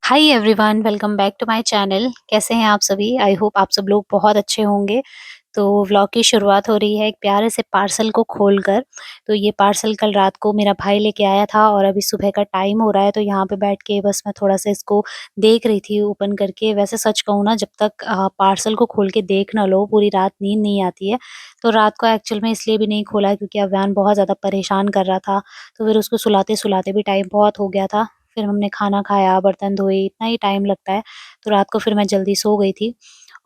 Hi everyone, welcome back to my channel. कैसे हैं आप सभी? आई होप आप सब लोग बहुत अच्छे होंगे। तो व्लॉग की शुरुआत हो रही है एक प्यारे से पार्सल को खोलकर। तो ये पार्सल कल रात को मेरा भाई लेके आया था और अभी सुबह का टाइम हो रहा है, तो यहाँ पे बैठ के बस मैं थोड़ा-सा इसको देख रही थी ओपन करके। वैसे सच कहूँ ना, जब तक पार्सल को खोल के देख ना लो, पूरी रात नींद नहीं आती है। तो रात को एक्चुअल में इसलिए भी नहीं खोला क्योंकि अव्यान बहुत ज़्यादा परेशान कर रहा था। तो फिर उसको सुलाते-सुलाते भी टाइम बहुत हो गया था। फिर हमने खाना खाया, बर्तन धोए, इतना ही टाइम लगता है। तो रात को फिर मैं जल्दी सो गई थी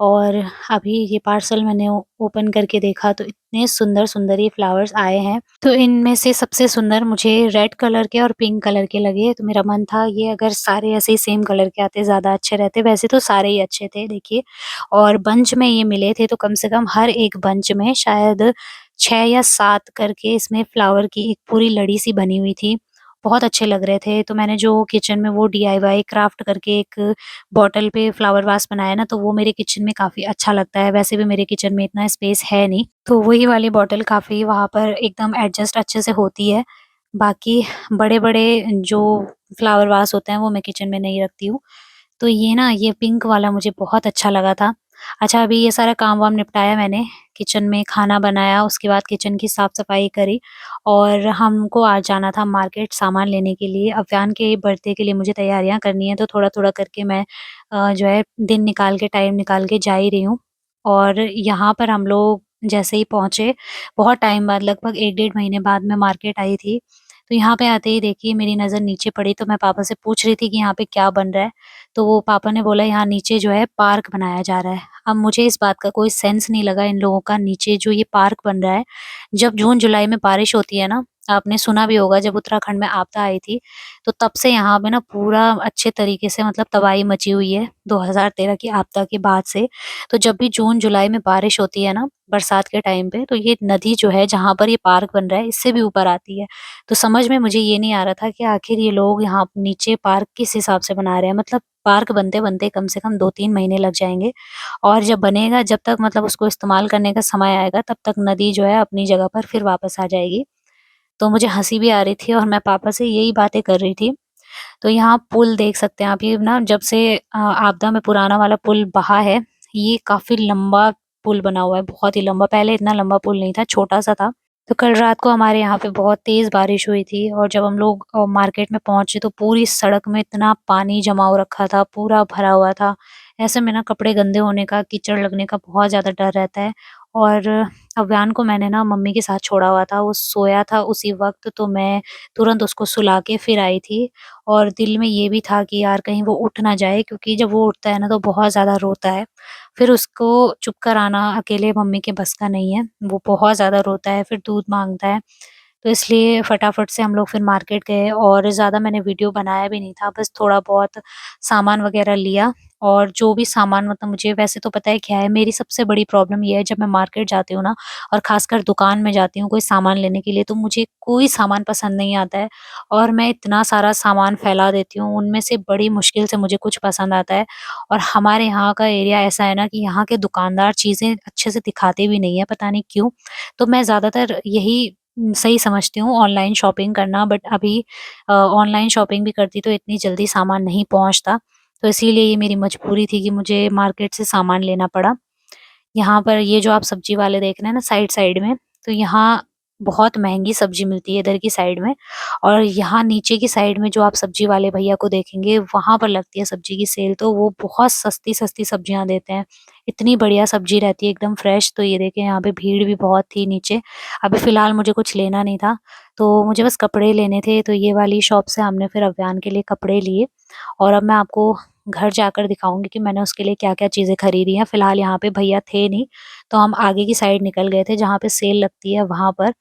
और अभी ये पार्सल मैंने ओ ओपन करके देखा तो इतने सुंदर-सुंदर ये फ्लावर्स आए हैं। तो इनमें से सबसे सुंदर मुझे रेड कलर के और पिंक कलर के लगे। तो मेरा मन था ये अगर सारे ऐसे ही सेम कलर के आते ज़्यादा अच्छे रहते। वैसे तो सारे ही अच्छे थे देखिए, और बंच में ये मिले थे तो कम से कम हर एक बंच में शायद 6 या 7 करके इसमें फ्लावर की एक पूरी लड़ी सी बनी हुई थी। बहुत अच्छे लग रहे थे। तो मैंने जो किचन में वो डीआईवाई क्राफ्ट करके एक बॉटल पे फ्लावर वास बनाया ना, तो वो मेरे किचन में काफ़ी अच्छा लगता है। वैसे भी मेरे किचन में इतना स्पेस है नहीं, तो वही वाली बॉटल काफ़ी वहाँ पर एकदम एडजस्ट अच्छे से होती है। बाकी बड़े-बड़े जो फ्लावर वास होते हैं वो मैं किचन में नहीं रखती हूँ। तो ये ना, ये पिंक वाला मुझे बहुत अच्छा लगा था। अच्छा, अभी ये सारा काम-वाम निपटाया मैंने, किचन में खाना बनाया, उसके बाद किचन की साफ-सफाई करी और हमको आज जाना था मार्केट सामान लेने के लिए। अव्यान के बर्थडे के लिए मुझे तैयारियाँ करनी है, तो थोड़ा-थोड़ा करके मैं जो है दिन निकाल के, टाइम निकाल के जा ही रही हूँ। और यहाँ पर हम लोग जैसे ही पहुँचे, बहुत टाइम बाद, लगभग 1 डेढ़ महीने बाद मैं मार्केट आई थी। तो यहाँ पे आते ही देखिए मेरी नज़र नीचे पड़ी, तो मैं पापा से पूछ रही थी कि यहाँ पे क्या बन रहा है? तो वो पापा ने बोला यहाँ नीचे जो है पार्क बनाया जा रहा है। अब मुझे इस बात का कोई सेंस नहीं लगा, इन लोगों का नीचे जो ये पार्क बन रहा है, जब जून-जुलाई में बारिश होती है ना, आपने सुना भी होगा जब उत्तराखंड में आपदा आई थी, तो तब से यहाँ पे ना पूरा अच्छे तरीके से मतलब तबाही मची हुई है 2013 की आपदा के बाद से। तो जब भी जून-जुलाई में बारिश होती है ना, बरसात के टाइम पे, तो ये नदी जो है जहाँ पर ये पार्क बन रहा है, इससे भी ऊपर आती है। तो समझ में मुझे ये नहीं आ रहा था कि आखिर ये लोग यहाँ नीचे पार्क किस हिसाब से बना रहे हैं। मतलब पार्क बनते-बनते कम से कम 2-3 महीने लग जाएँगे और जब बनेगा, जब तक मतलब उसको इस्तेमाल करने का समय आएगा, तब तक नदी जो है अपनी जगह पर फिर वापस आ जाएगी। तो मुझे हँसी भी आ रही थी और मैं पापा से यही बातें कर रही थी। तो यहाँ पुल देख सकते हैं आप, ये ना जब से आपदा में पुराना वाला पुल बहा है, ये काफ़ी लंबा पुल बना हुआ है, बहुत ही लंबा। पहले इतना लंबा पुल नहीं था, छोटा-सा था। तो कल रात को हमारे यहाँ पे बहुत तेज़ बारिश हुई थी और जब हम लोग मार्केट में पहुँचे तो पूरी सड़क में इतना पानी जमा हो रखा था, पूरा भरा हुआ था। ऐसे में ना कपड़े गंदे होने का, कीचड़ लगने का बहुत ज़्यादा डर रहता है। और अव्यान को मैंने ना मम्मी के साथ छोड़ा हुआ था, वो सोया था उसी वक़्त, तो मैं तुरंत उसको सुला के फिर आई थी। और दिल में ये भी था कि यार कहीं वो उठ ना जाए, क्योंकि जब वो उठता है ना तो बहुत ज़्यादा रोता है। फिर उसको चुप कराना अकेले मम्मी के बस का नहीं है, वो बहुत ज़्यादा रोता है, फिर दूध माँगता है। तो इसलिए फटाफट से हम लोग फिर मार्केट गए और ज़्यादा मैंने वीडियो बनाया भी नहीं था, बस थोड़ा बहुत सामान वग़ैरह लिया। और जो भी सामान, मतलब मुझे वैसे तो पता है क्या है, मेरी सबसे बड़ी प्रॉब्लम ये है, जब मैं मार्केट जाती हूँ ना और ख़ासकर दुकान में जाती हूँ कोई सामान लेने के लिए, तो मुझे कोई सामान पसंद नहीं आता है और मैं इतना सारा सामान फैला देती हूँ, उनमें से बड़ी मुश्किल से मुझे कुछ पसंद आता है। और हमारे यहाँ का एरिया ऐसा है ना कि यहाँ के दुकानदार चीज़ें अच्छे से दिखाते भी नहीं है, पता नहीं क्यों? तो मैं ज़्यादातर यही सही समझती हूँ ऑनलाइन शॉपिंग करना, बट अभी ऑनलाइन शॉपिंग भी करती तो इतनी जल्दी सामान नहीं पहुँचता। तो इसीलिए ये मेरी मजबूरी थी कि मुझे मार्केट से सामान लेना पड़ा। यहाँ पर ये जो आप सब्जी वाले देख रहे हैं ना साइड-साइड में, तो यहाँ बहुत महँगी सब्ज़ी मिलती है इधर की साइड में। और यहाँ नीचे की साइड में जो आप सब्ज़ी वाले भैया को देखेंगे, वहाँ पर लगती है सब्ज़ी की सेल, तो वो बहुत सस्ती-सस्ती सब्जियाँ देते हैं। इतनी बढ़िया सब्ज़ी रहती है, एकदम फ्रेश। तो ये देखिए यहाँ पे भीड़ भी बहुत थी नीचे। अभी फ़िलहाल मुझे कुछ लेना नहीं था, तो मुझे बस कपड़े लेने थे, तो ये वाली शॉप से हमने फिर अव्यान के लिए कपड़े लिए। और अब मैं आपको घर जाकर दिखाऊँगी कि मैंने उसके लिए क्या-क्या चीज़ें खरीदी हैं। फ़िलहाल यहाँ पे भैया थे नहीं, तो हम आगे की साइड निकल गए थे जहाँ पे सेल लगती है वहाँ पर।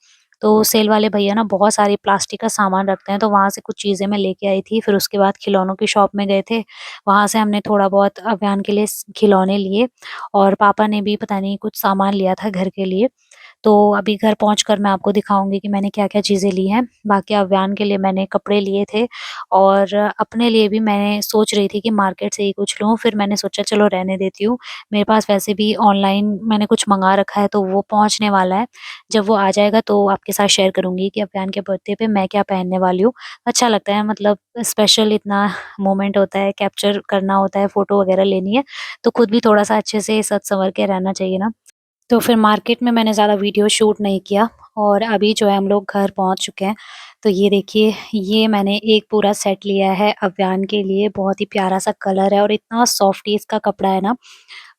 तो सेल वाले भैया ना बहुत सारी प्लास्टिक का सामान रखते हैं, तो वहाँ से कुछ चीज़ें मैं लेके आई थी। फिर उसके बाद खिलौनों की शॉप में गए थे, वहाँ से हमने थोड़ा बहुत अव्यान के लिए खिलौने लिए और पापा ने भी पता नहीं कुछ सामान लिया था घर के लिए। तो अभी घर पहुँचकर मैं आपको दिखाऊँगी कि मैंने क्या-क्या चीज़ें ली हैं। बाकी अव्यान के लिए मैंने कपड़े लिए थे और अपने लिए भी मैं सोच रही थी कि मार्केट से ही कुछ लूँ, फिर मैंने सोचा चलो रहने देती हूँ। मेरे पास वैसे भी ऑनलाइन मैंने कुछ मँगा रखा है तो वो पहुँचने वाला है। जब वो आ जाएगा तो आपके साथ शेयर करूँगी कि अव्यान के बर्थडे पे मैं क्या पहनने वाली हूँ। अच्छा लगता है, मतलब स्पेशल इतना मोमेंट होता है, कैप्चर करना होता है, फ़ोटो वग़ैरह लेनी है, तो खुद भी थोड़ा-सा अच्छे से सज-संवर के रहना चाहिए ना। तो फिर मार्केट में मैंने ज़्यादा वीडियो शूट नहीं किया और अभी जो है हम लोग घर पहुँच चुके हैं। तो ये देखिए, ये मैंने एक पूरा सेट लिया है अव्यान के लिए, बहुत ही प्यारा-सा कलर है और इतना सॉफ्टी इसका कपड़ा है ना।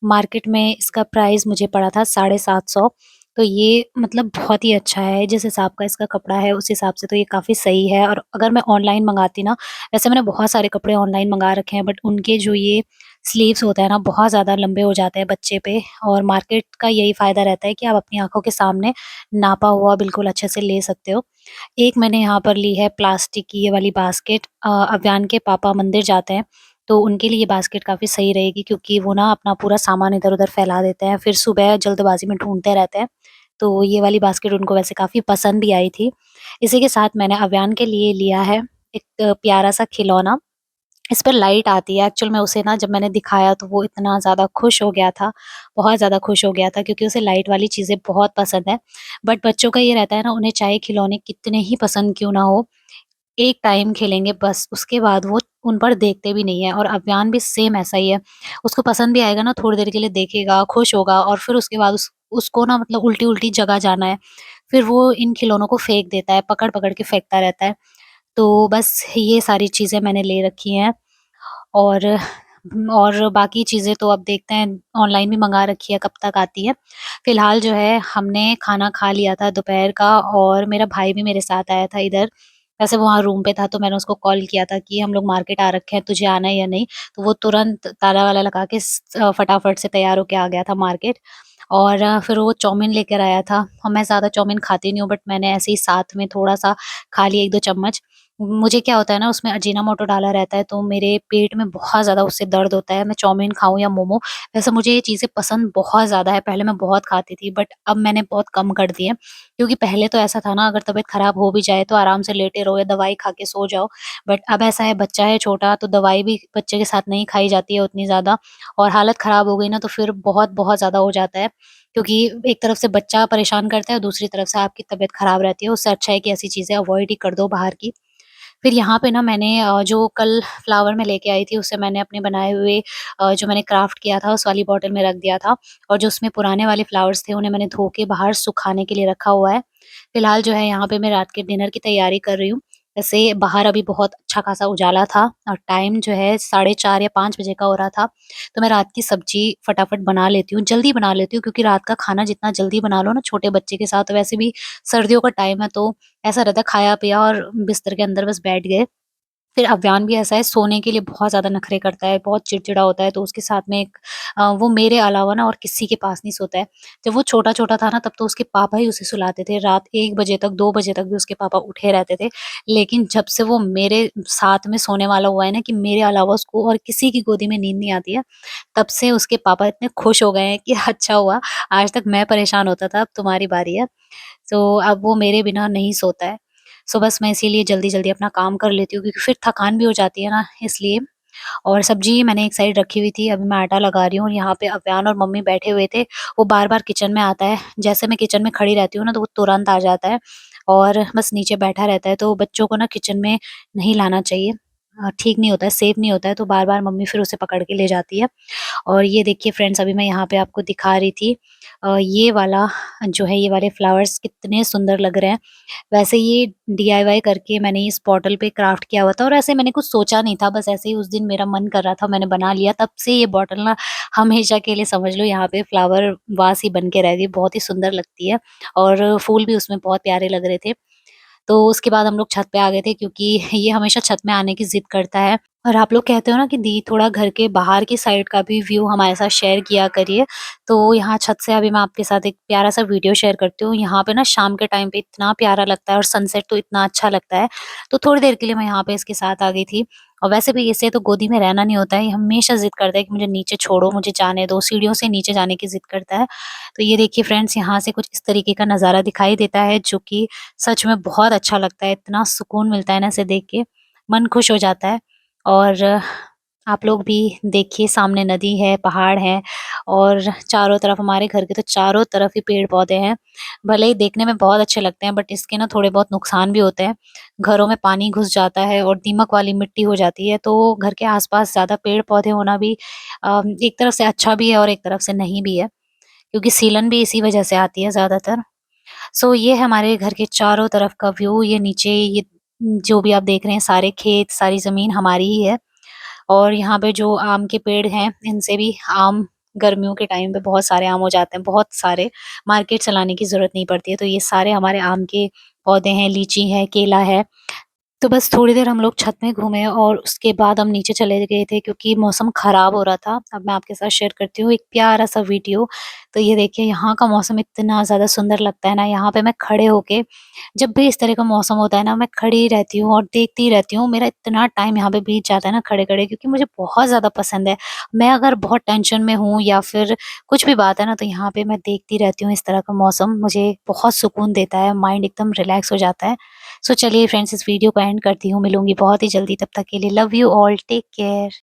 मार्केट में इसका प्राइस मुझे पड़ा था 750। तो ये मतलब बहुत ही अच्छा है, जिस हिसाब का इसका कपड़ा है उस हिसाब से तो ये काफ़ी सही है। और अगर मैं ऑनलाइन मँगाती ना, वैसे मैंने बहुत सारे कपड़े ऑनलाइन मँगा रखे हैं, बट उनके जो ये स्लीव्स होते हैं ना, बहुत ज़्यादा लंबे हो जाते हैं बच्चे पे। और मार्केट का यही फ़ायदा रहता है कि आप अपनी आँखों के सामने नापा हुआ बिल्कुल अच्छे से ले सकते हो। एक मैंने यहाँ पर ली है प्लास्टिक की ये वाली बास्केट, अव्यान के पापा मंदिर जाते हैं, तो उनके लिए ये बास्केट काफ़ी सही रहेगी क्योंकि वो ना अपना पूरा सामान इधर-उधर फैला देते हैं, फिर सुबह जल्दबाज़ी में ढूँढते रहते हैं। तो ये वाली बास्केट उनको वैसे काफ़ी पसंद भी आई थी। इसी के साथ मैंने अव्यान के लिए लिया है एक प्यारा-सा खिलौना। इस पर लाइट आती है, एक्चुअल में उसे ना जब मैंने दिखाया तो वो इतना ज़्यादा खुश हो गया था, बहुत ज़्यादा खुश हो गया था क्योंकि उसे लाइट वाली चीज़ें बहुत पसंद है। बट बच्चों का ये रहता है ना, उन्हें चाहे खिलौने कितने ही पसंद क्यों ना हो, एक टाइम खेलेंगे बस, उसके बाद वो उन पर देखते भी नहीं है। और अव्यान भी सेम ऐसा ही है। उसको पसंद भी आएगा ना, थोड़ी देर के लिए देखेगा, खुश होगा और फिर उसके बाद उसको ना मतलब उल्टी-उल्टी जगह जाना है। फिर वो इन खिलौनों को फेंक देता है, पकड़-पकड़ के फेंकता रहता है। तो बस ये सारी चीज़ें मैंने ले रखी हैं। और बाकी चीज़ें तो अब देखते हैं, ऑनलाइन भी मँगा रखी है, कब तक आती है। फिलहाल जो है हमने खाना खा लिया था दोपहर का और मेरा भाई भी मेरे साथ आया था इधर। वैसे वो वहाँ रूम पे था तो मैंने उसको कॉल किया था कि हम लोग मार्केट आ रखे हैं, तुझे आना है या नहीं? तो वो तुरंत ताला-वाला लगा के फटाफट से तैयार होके आ गया था मार्केट। और फिर वो चाउमीन लेकर आया था और मैं ज़्यादा चाउमीन खाती नहीं हूँ, बट मैंने ऐसे ही साथ में थोड़ा-सा खा लिया 1-2 चम्मच। मुझे क्या होता है ना, उसमें अजीनामोटो डाला रहता है तो मेरे पेट में बहुत ज़्यादा उससे दर्द होता है, मैं चाउमीन खाऊँ या मोमो। वैसे मुझे ये चीज़ें पसंद बहुत ज़्यादा है, पहले मैं बहुत खाती थी बट अब मैंने बहुत कम कर दी है। क्योंकि पहले तो ऐसा था ना, अगर तबीयत खराब हो भी जाए तो आराम से लेटे रहो या दवाई खा के सो जाओ। बट अब ऐसा है, बच्चा है छोटा तो दवाई भी बच्चे के साथ नहीं खाई जाती है उतनी ज़्यादा। और हालत खराब हो गई ना तो फिर बहुत ज़्यादा हो जाता है। क्योंकि एक तरफ से बच्चा परेशान करता है, दूसरी तरफ से आपकी तबीयत खराब रहती है। उससे अच्छा है कि ऐसी चीज़ें अवॉइड ही कर दो बाहर की। फिर यहाँ पे ना मैंने जो कल फ्लावर मैं लेके आई थी, उसे मैंने अपने बनाए हुए जो मैंने क्राफ्ट किया था उस वाली बॉटल में रख दिया था। और जो उसमें पुराने वाले फ्लावर्स थे उन्हें मैंने धो के बाहर सुखाने के लिए रखा हुआ है। फिलहाल जो है यहाँ पे मैं रात के डिनर की तैयारी कर रही हूँ। वैसे बाहर अभी बहुत अच्छा खासा उजाला था और टाइम जो है 4:30 या 5 बजे का हो रहा था। तो मैं रात की सब्ज़ी फटाफट बना लेती हूँ, जल्दी बना लेती हूँ क्योंकि रात का खाना जितना जल्दी बना लो ना छोटे बच्चे के साथ, वैसे भी सर्दियों का टाइम है तो ऐसा रहता है, खाया पिया और बिस्तर के अंदर बस बैठ गए। फिर अव्यान भी ऐसा है, सोने के लिए बहुत ज़्यादा नखरे करता है, बहुत चिड़चिड़ा होता है, तो उसके साथ में वो मेरे अलावा ना और किसी के पास नहीं सोता है। जब वो छोटा-छोटा था ना तब तो उसके पापा ही उसे सुलाते थे, रात 1 बजे तक, 2 बजे तक भी उसके पापा उठे रहते थे। लेकिन जब से वो मेरे साथ में सोने वाला हुआ है ना कि मेरे अलावा उसको और किसी की गोदी में नींद नहीं आती है, तब से उसके पापा इतने खुश हो गए हैं कि अच्छा हुआ, आज तक मैं परेशान होता था, अब तुम्हारी बारी है। तो अब वो मेरे बिना नहीं सोता है। सो बस मैं इसीलिए जल्दी-जल्दी अपना काम कर लेती हूँ क्योंकि फिर थकान भी हो जाती है ना, इसलिए। और सब्ज़ी मैंने एक साइड रखी हुई थी, अभी मैं आटा लगा रही हूँ और यहाँ पे अव्यान और मम्मी बैठे हुए थे। वो बार-बार किचन में आता है, जैसे मैं किचन में खड़ी रहती हूँ ना तो वो तुरंत आ जाता है और बस नीचे बैठा रहता है। तो बच्चों को ना किचन में नहीं लाना चाहिए, ठीक नहीं होता है, सेफ नहीं होता है, तो बार-बार मम्मी फिर उसे पकड़ के ले जाती है। और ये देखिए फ्रेंड्स, अभी मैं यहाँ पे आपको दिखा रही थी ये वाला जो है, ये वाले फ्लावर्स कितने सुंदर लग रहे हैं। वैसे ये डीआईवाई करके मैंने इस बॉटल पे क्राफ्ट किया हुआ था और ऐसे मैंने कुछ सोचा नहीं था, बस ऐसे ही उस दिन मेरा मन कर रहा था, मैंने बना लिया। तब से ये बॉटल ना हमेशा के लिए समझ लो यहाँ पे फ्लावर वास ही बन के रह गई, बहुत ही सुंदर लगती है और फूल भी उसमें बहुत प्यारे लग रहे थे। तो उसके बाद हम लोग छत पे आ गए थे क्योंकि ये हमेशा छत में आने की ज़िद करता है। और आप लोग कहते हो ना कि दी थोड़ा घर के बाहर की साइड का भी व्यू हमारे साथ शेयर किया करिए। तो यहाँ छत से अभी मैं आपके साथ एक प्यारा-सा वीडियो शेयर करती हूँ। यहाँ पे ना शाम के टाइम पे इतना प्यारा लगता है और सनसेट तो इतना अच्छा लगता है। तो थोड़ी देर के लिए मैं यहाँ पे इसके साथ आ गई थी और वैसे भी इसे तो गोदी में रहना नहीं होता है, ये हमेशा ज़िद करता है कि मुझे नीचे छोड़ो, मुझे जाने दो, सीढ़ियों से नीचे जाने की ज़िद करता है। तो ये देखिए फ्रेंड्स, यहाँ से कुछ इस तरीके का नज़ारा दिखाई देता है, जो कि सच में बहुत अच्छा लगता है, इतना सुकून मिलता है ना इसे देख के, मन खुश हो जाता है। और आप लोग भी देखिए, सामने नदी है, पहाड़ है और चारों तरफ, हमारे घर के तो चारों तरफ ही पेड़-पौधे हैं। भले ही देखने में बहुत अच्छे लगते हैं, बट इसके ना थोड़े बहुत नुकसान भी होते हैं। घरों में पानी घुस जाता है और दीमक वाली मिट्टी हो जाती है, तो घर के आस-पास ज़्यादा पेड़-पौधे होना भी एक तरफ से अच्छा भी है और एक तरफ से नहीं भी है, क्योंकि सीलन भी इसी वजह से आती है ज़्यादातर। सो ये है हमारे घर के चारों तरफ का व्यू। ये नीचे ये जो भी आप देख रहे हैं, सारे खेत, सारी ज़मीन हमारी ही है। और यहाँ पे जो आम के पेड़ हैं, इनसे भी आम गर्मियों के टाइम पे बहुत सारे आम हो जाते हैं, बहुत सारे, मार्केट से लाने की ज़रूरत नहीं पड़ती है। तो ये सारे हमारे आम के पौधे हैं, लीची है, केला है। तो बस थोड़ी देर हम लोग छत में घूमे और उसके बाद हम नीचे चले गए थे, क्योंकि मौसम ख़राब हो रहा था। अब मैं आपके साथ शेयर करती हूँ एक प्यारा-सा वीडियो। तो ये देखिए, यहाँ का मौसम इतना ज़्यादा सुंदर लगता है ना, यहाँ पे मैं खड़े होके, जब भी इस तरह का मौसम होता है ना, मैं खड़ी ही रहती हूँ और देखती रहती हूँ। मेरा इतना टाइम यहाँ पे बीत जाता है ना खड़े-खड़े, क्योंकि मुझे बहुत ज़्यादा पसंद है। मैं अगर बहुत टेंशन में हूँ या फिर कुछ भी बात है ना, तो यहाँ पे मैं देखती रहती हूँ इस तरह का मौसम। मुझे बहुत सुकून देता है, माइंड एकदम रिलैक्स हो जाता है। सो चलिए फ्रेंड्स, इस वीडियो को एंड करती हूँ। मिलूँगी बहुत ही जल्दी, तब तक के लिए love you all, take care.